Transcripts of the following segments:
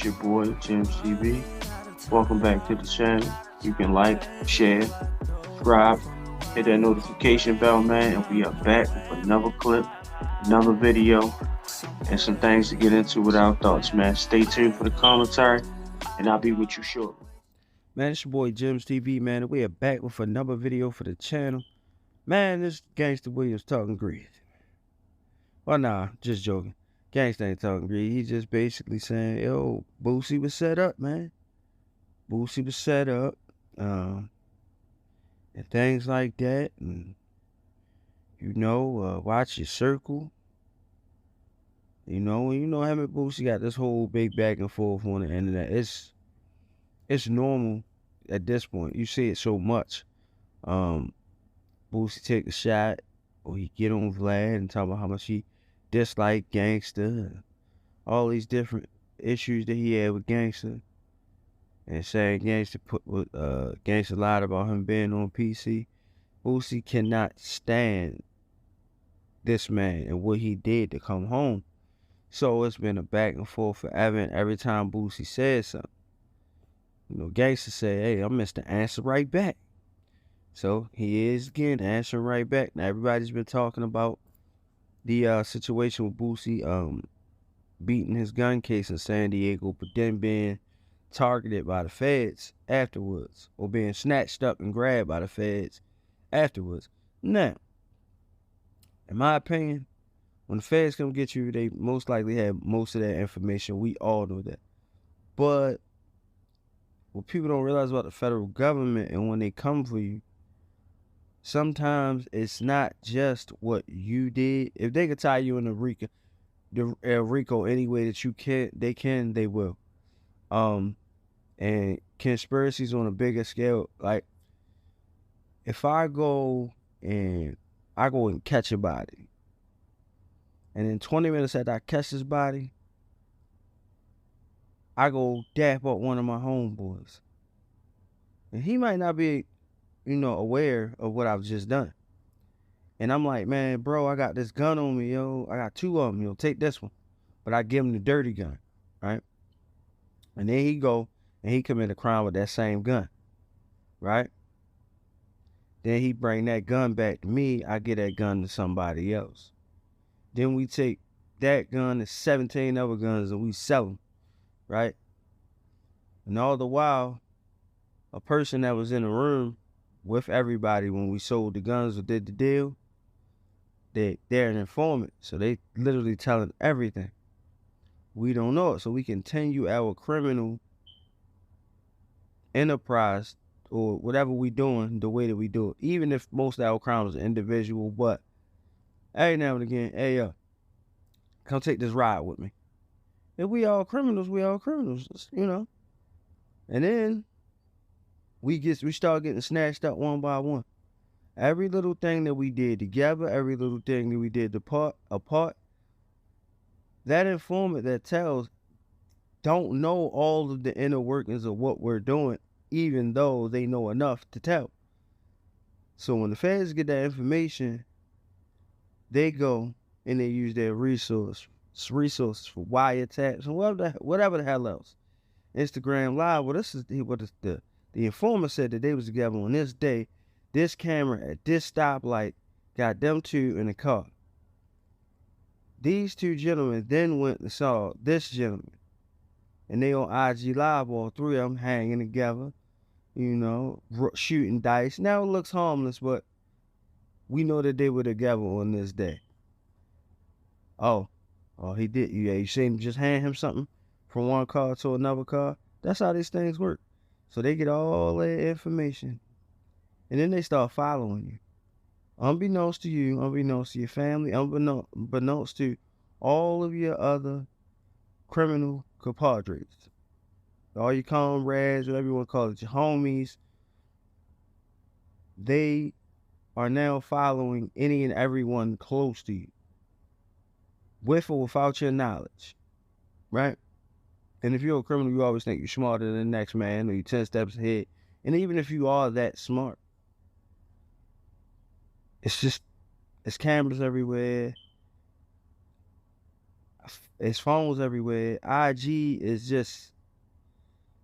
It's your boy, Jim CB. Welcome back to the channel. You can like, share, subscribe, hit that notification bell, man, and we are back with another clip, another video, and some things to get into with our thoughts, man. Stay tuned for the commentary, and I'll be with you shortly. Man, it's your boy Jim's TV, man, and we are back with another video for the channel. Man, this Gangsta Williams talking greasy. Well, nah, just joking. Gangsta ain't talking greasy. He just basically saying, yo, Boosie was set up, man. Boosie was set up, and things like that. And, watch your circle. Him and Boosie got this whole big back and forth on the internet. It's normal at this point. You see it so much. Boosie take a shot, or he get on Vlad and talk about how much he dislike Gangsta, and all these different issues that he had with Gangsta, and saying Gangsta lied about him being on PC. Boosie cannot stand this man and what he did to come home. So it's been a back and forth forever, and every time Boosie says something, Gangsta said, hey, I'm Mr. Answer right back. So he is again answering right back. Now everybody's been talking about the situation with Boosie beating his gun case in San Diego, but then being targeted by the feds afterwards, or being snatched up and grabbed by the feds afterwards. Now, in my opinion, when the feds come get you, they most likely have most of that information. We all know that. But what people don't realize about the federal government, and when they come for you, sometimes it's not just what you did. If they could tie you in RICO any way that they will. And conspiracies on a bigger scale, like if I go and catch a body, and in 20 minutes after I catch this body, I go dap up one of my homeboys, and he might not be aware of what I've just done. And I'm like, man, bro, I got this gun on me, yo. I got two of them, take this one. But I give him the dirty gun, right? And then he go and he commit a crime with that same gun, right? Then he bring that gun back to me. I get that gun to somebody else. Then we take that gun and 17 other guns and we sell them, right? And all the while, a person that was in the room with everybody when we sold the guns or did the deal, they're an informant. So they literally telling everything. We don't know it. So we continue our criminal enterprise or whatever we doing the way that we do it. Even if most of our crimes are individual, but every now and again, hey, come take this ride with me. If we all criminals, And then we start getting snatched up one by one. Every little thing that we did together, every little thing that we did apart, that informant that tells don't know all of the inner workings of what we're doing, even though they know enough to tell. So when the feds get that information, they go and they use their resources for wiretaps and whatever the hell else. Instagram Live. Well, this is what the informant said that they was together on this day. This camera at this stoplight got them two in the car. These two gentlemen then went and saw this gentleman. And they on IG Live, all three of them hanging together, shooting dice. Now it looks harmless, but we know that they were together on this day. Oh, he did. Yeah, you seen him just hand him something from one car to another car? That's how these things work. So they get all that information, and then they start following you. Unbeknownst to you, unbeknownst to your family, unbeknownst to all of your other criminal compadres, all your comrades, whatever you want to call it, your homies, they are now following any and everyone close to you, with or without your knowledge, right? And if you're a criminal, you always think you're smarter than the next man, or you're 10 steps ahead. And even if you are that smart, it's cameras everywhere. It's phones everywhere. IG is just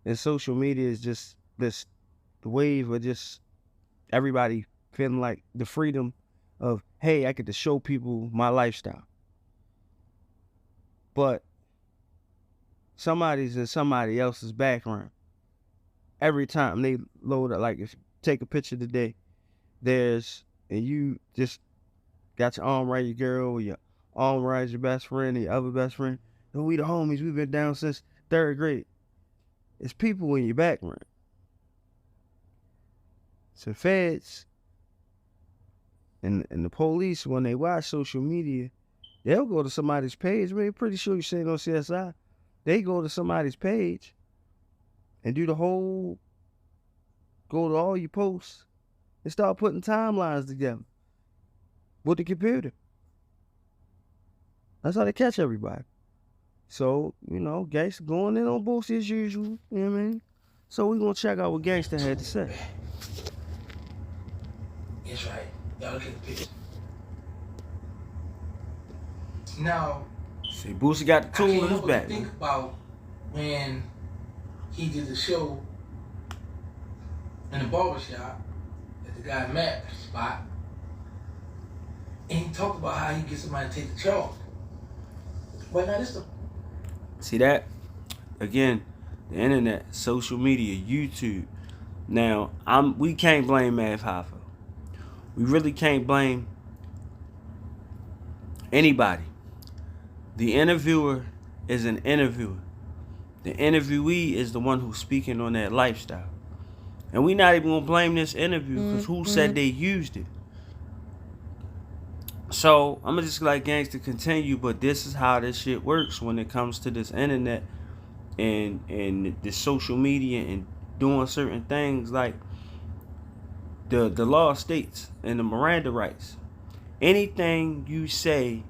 And social media is just this wave of just everybody feeling like the freedom of, hey, I get to show people my lifestyle. But somebody's in somebody else's background. Every time they load up, like if you take a picture today, and you just got your arm around your girl, or your arm around your best friend, or your other best friend. And we the homies, we've been down since 3rd grade. It's people in your background. So feds and the police, when they watch social media, they'll go to somebody's page. Man, pretty sure you seen on CSI. They go to somebody's page and go to all your posts and start putting timelines together with the computer. That's how they catch everybody. So, Gangsta going in on Boosie as usual. You know what I mean? So we gonna check out what Gangsta had to say. That's right. Y'all look at the picture. Now, see, Boosie got the tool in his back. Think about when he did the show in the barbershop at the guy Matt spot, and he talked about how he gets somebody to take the charge. Well, now this see that? Again, the internet, social media, YouTube. Now, we can't blame Mav Hoffa. We really can't blame anybody. The interviewer is an interviewer. The interviewee is the one who's speaking on that lifestyle. And we not even gonna blame this interview because who said they used it? So I'm gonna just let Gangsta continue, but this is how this shit works when it comes to this internet and the social media and doing certain things like the law states and the Miranda rights. Anything you say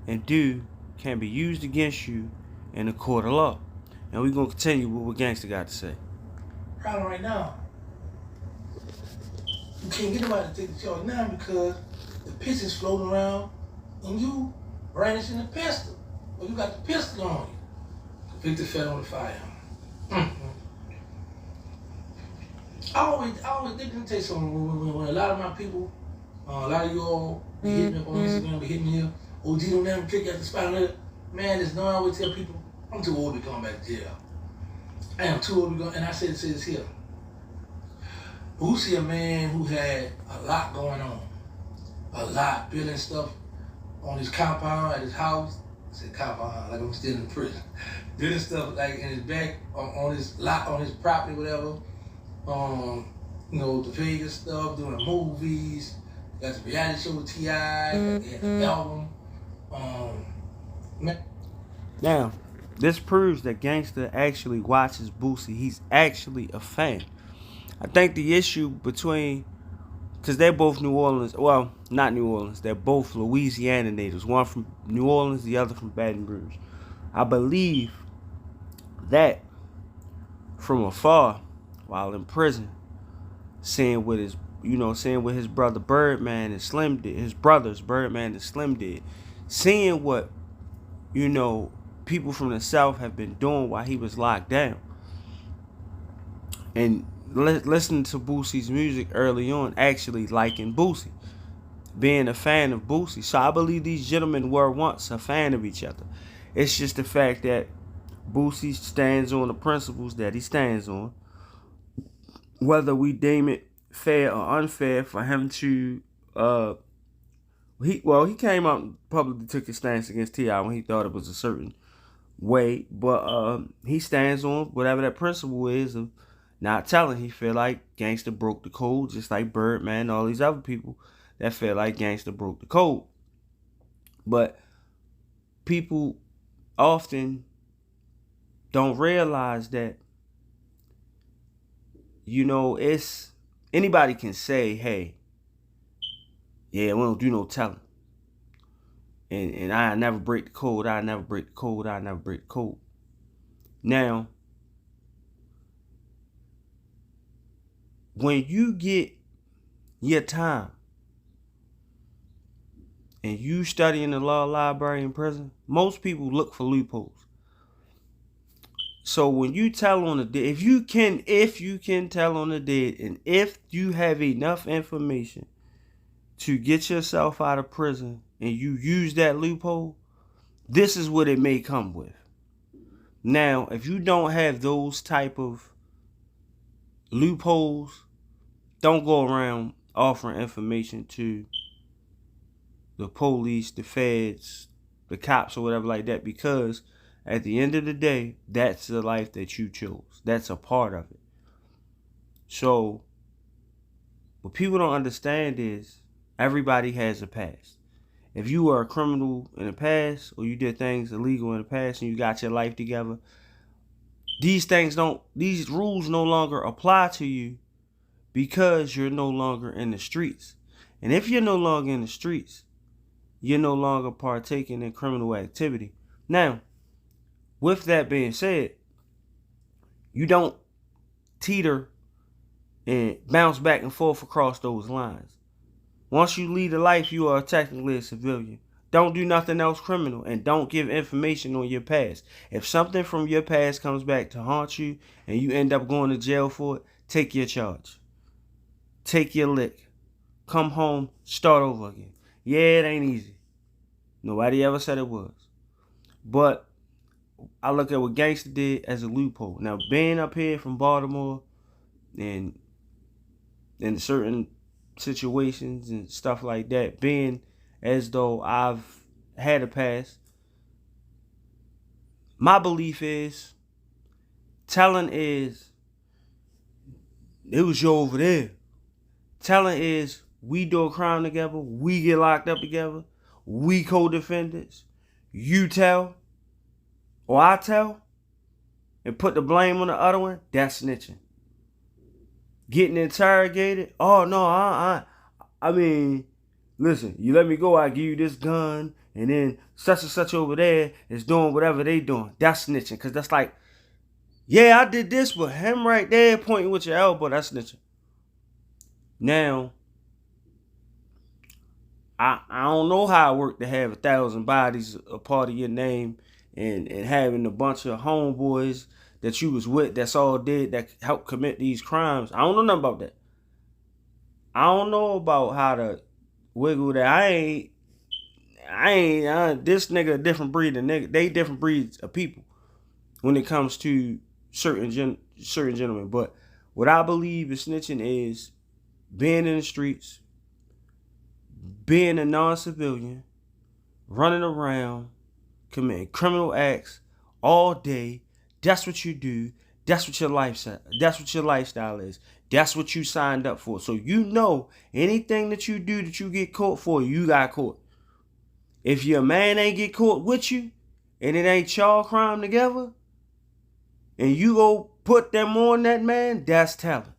and do can be used against you in a court of law. And we're gonna continue with what Gangsta got to say. Problem right now, you can't get nobody to take the charge now because the pistol's floating around and you brandishing the pistol. Or you got the pistol on you. Victor fell on the fire. I always let me tell you something. When a lot of my people, a lot of you all be hitting me up on Instagram, be hitting me here, OG don't never pick at the spot. Man, there's no, I always tell people, I'm too old to come back to jail. I am too old to go, and I said this here. Boosie, a man who had a lot going on. A lot, building stuff on his compound at his house. I said compound, like I'm still in prison. Building stuff like in his back, on his lot, on his property, whatever. The Vegas stuff, doing the movies, got the reality show with T.I., got the album. Now, this proves that Gangsta actually watches Boosie. He's actually a fan. I think the issue between, because they're both New Orleans, well, not New Orleans, they're both Louisiana natives. One from New Orleans, the other from Baton Rouge. I believe that from afar, while in prison, seeing what his brother Birdman and Slim did, his brothers Birdman and Slim did, seeing what, people from the South have been doing while he was locked down, and listening to Boosie's music early on, actually liking Boosie, being a fan of Boosie. So I believe these gentlemen were once a fan of each other. It's just the fact that Boosie stands on the principles that he stands on. Whether we deem it fair or unfair for him to, he came out and publicly took his stance against T.I. when he thought it was a certain way, but he stands on whatever that principle is of not telling. He feel like Gangsta broke the code, just like Birdman and all these other people that feel like Gangsta broke the code. But people often don't realize that, it's anybody can say, hey, yeah, we don't do no telling. And I never break the code, I never break the code, I never break the code. Now, when you get your time and you study in the law library in prison, most people look for loopholes. So when you tell on the dead, if you can tell on the dead, and if you have enough information to get yourself out of prison and you use that loophole, this is what it may come with. Now, if you don't have those type of loopholes, don't go around offering information to the police, the feds, the cops, or whatever like that, because at the end of the day, that's the life that you chose. That's a part of it. So, what people don't understand is everybody has a past. If you were a criminal in the past, or you did things illegal in the past and you got your life together, these rules no longer apply to you because you're no longer in the streets. And if you're no longer in the streets, you're no longer partaking in criminal activity. Now, with that being said, you don't teeter and bounce back and forth across those lines. Once you lead a life, you are technically a civilian. Don't do nothing else criminal, and don't give information on your past. If something from your past comes back to haunt you and you end up going to jail for it, take your charge. Take your lick. Come home, start over again. Yeah, it ain't easy. Nobody ever said it was. But I look at what Gangsta did as a loophole. Now, being up here from Baltimore and in certain situations and stuff like that, being as though I've had a past, my belief is telling is it was you over there. Telling is we do a crime together, we get locked up together, we co-defendants, you tell or I tell and put the blame on the other one, that's snitching. Getting interrogated, oh no, I mean, listen, you let me go, I give you this gun, and then such and such over there is doing whatever they doing. That's snitching, because that's like, yeah, I did this, but him right there pointing with your elbow, that's snitching. Now, I don't know how it worked to have 1,000 bodies a part of your name and having a bunch of homeboys that you was with that's all dead that helped commit these crimes. I don't know nothing about that. I don't know about how to wiggle that. This nigga a different breed of nigga. They different breeds of people when it comes to certain gentlemen. But what I believe is snitching is being in the streets, being a non-civilian, running around, committing criminal acts all day. That's what you do. That's what your lifestyle is. That's what you signed up for. So you know anything that you do that you get caught for, you got caught. If your man ain't get caught with you and it ain't y'all crime together and you go put them on that man, that's talent.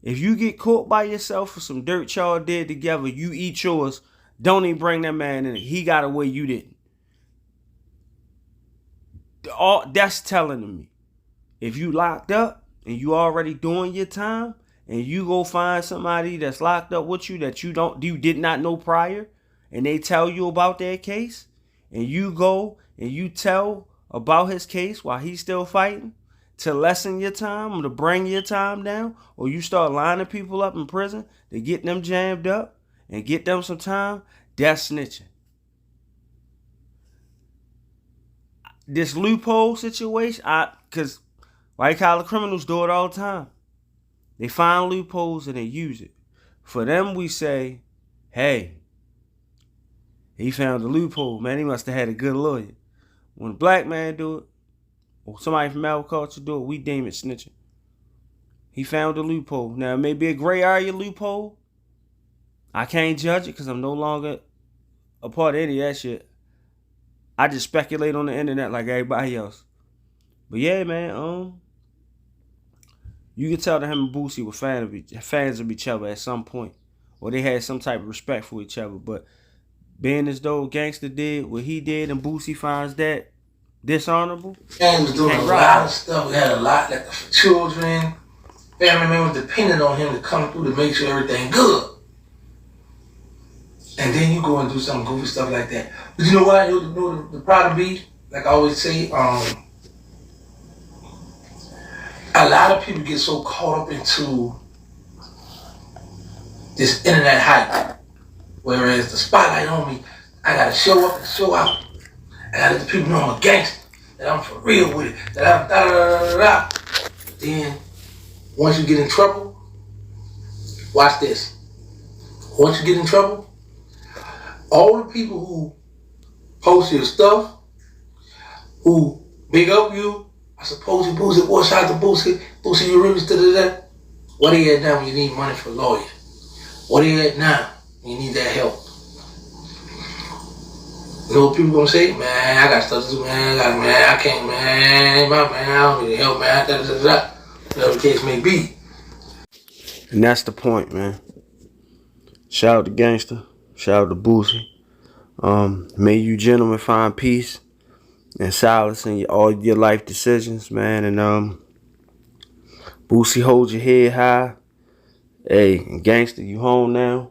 If you get caught by yourself for some dirt y'all did together, you eat yours, don't even bring that man in it. He got away, you didn't. That's telling to me. If you locked up and you already doing your time and you go find somebody that's locked up with you that you did not know prior and they tell you about their case and you go and you tell about his case while he's still fighting to lessen your time or to bring your time down, or you start lining people up in prison to get them jammed up and get them some time, that's snitching. This loophole situation, because white collar criminals do it all the time. They find loopholes and they use it. For them, we say, hey, he found a loophole, man. He must have had a good lawyer. When a black man do it, or somebody from our culture do it, we deem it snitching. He found a loophole. Now, it may be a gray area loophole. I can't judge it because I'm no longer a part of any of that shit. I just speculate on the internet like everybody else. But yeah, man, you can tell that him and Boosie were fans of each other at some point. Or they had some type of respect for each other. But being as though Gangsta did what he did and Boosie finds that dishonorable. And was doing a lot of stuff. We had a lot, like children, family members depending on him to come through to make sure everything good. And then you go and do some goofy stuff like that. But you know what? The problem be, like I always say, A lot of people get so caught up into this internet hype, whereas the spotlight on me, I gotta show up and show out. I gotta let the people know I'm a gangster, that I'm for real with it, that I'm da da da da da. Then, once you get in trouble, watch this. Once you get in trouble, all the people who post your stuff, who big up you, I suppose you Boosie, boy, shout out to Boosie, you really da da da. What are you at now when you need money for a lawyer? What are you at now when you need that help? You know what people gonna say? Man, I got stuff to do, man. I can't, man. My man, I don't need help, man. Da, da, da, da. Whatever the case may be. And that's the point, man. Shout out to Gangsta. Shout out to Boosie. May you gentlemen find peace and solace in all your life decisions, man. And Boosie, hold your head high. Hey, and Gangsta, you home now.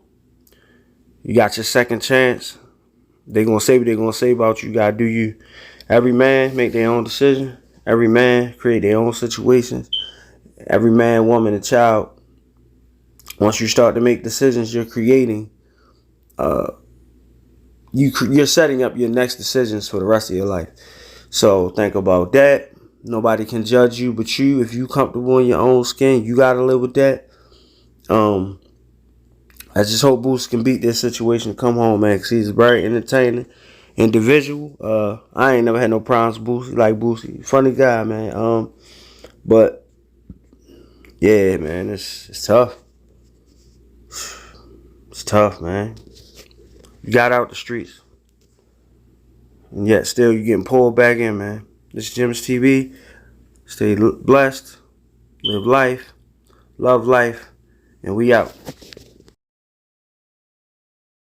You got your second chance. They gonna say what they gonna say about you. You gotta do you. Every man make their own decision. Every man create their own situations. Every man, woman, and child. Once you start to make decisions, you're creating. You're setting up your next decisions for the rest of your life. So think about that. Nobody can judge you but you. If you comfortable in your own skin, you gotta live with that. I just hope Boosie can beat this situation and come home, man, because he's a very entertaining individual. I ain't never had no problems with Boosie, like Boosie. Funny guy, man. But yeah, man, it's tough. It's tough, man. You got out the streets, and yet still you getting pulled back in, man. This is Jim's TV. Stay blessed, live life, love life, and we out.